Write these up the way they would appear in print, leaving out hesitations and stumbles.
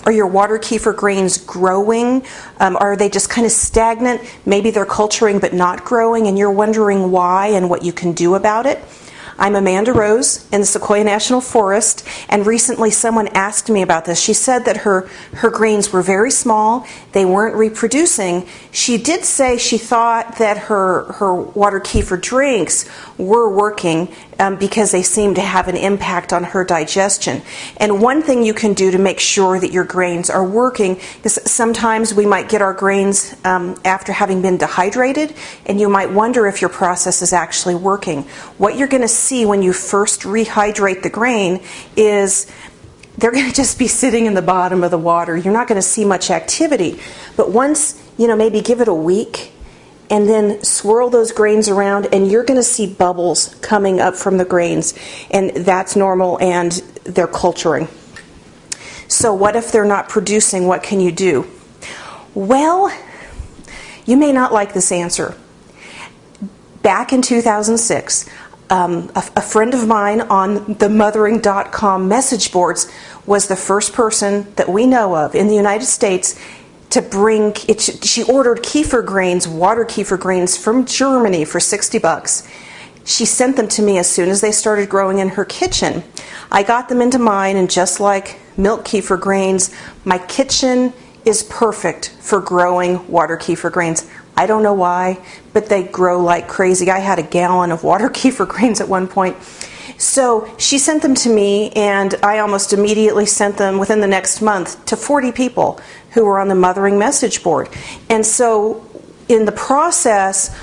Are your water kefir grains growing? Are they just kind of stagnant? Maybe they're culturing but not growing, and you're wondering why and what you can do about it. I'm Amanda Rose in the Sequoia National Forest, and recently someone asked me about this. She said that her grains were very small, they weren't reproducing. She did say she thought that her water kefir drinks were working because they seemed to have an impact on her digestion. And one thing you can do to make sure that your grains are working is sometimes we might get our grains after having been dehydrated, and you might wonder if your process is actually working. What you're going to see when you first rehydrate the grain is they're going to just be sitting in the bottom of the water. You're not going to see much activity. But once, maybe give it a week, and then swirl those grains around, and you're going to see bubbles coming up from the grains, and that's normal, and they're culturing. So what if they're not producing? What can you do? Well, you may not like this answer. Back in 2006, a friend of mine on the mothering.com message boards was the first person that we know of in the United States to bring it. She ordered kefir grains, water kefir grains from Germany for $60. She sent them to me as soon as they started growing in her kitchen. I got them into mine, and just like milk kefir grains, my kitchen is perfect for growing water kefir grains. I don't know why, but they grow like crazy. I had a gallon of water kefir grains at one point. So she sent them to me, and I almost immediately sent them within the next month to 40 people who were on the Mothering message board. And so in the process,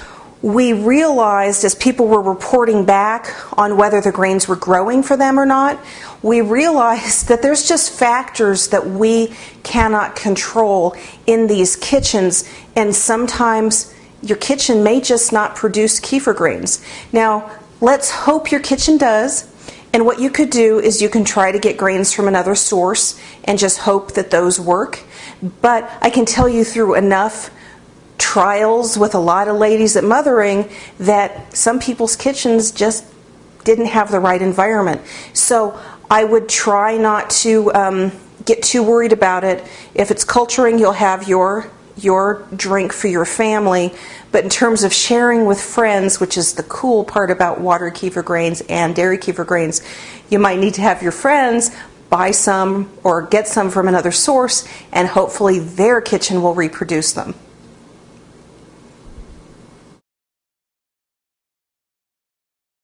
we realized, as people were reporting back on whether the grains were growing for them or not, we realized that there's just factors that we cannot control in these kitchens, and sometimes your kitchen may just not produce kefir grains. Now, let's hope your kitchen does, and what you could do is you can try to get grains from another source and just hope that those work. But I can tell you through enough trials with a lot of ladies at Mothering that some people's kitchens just didn't have the right environment. So I would try not to get too worried about it. If it's culturing, you'll have your drink for your family. But in terms of sharing with friends, which is the cool part about water kefir grains and dairy kefir grains, you might need to have your friends buy some or get some from another source, and hopefully their kitchen will reproduce them.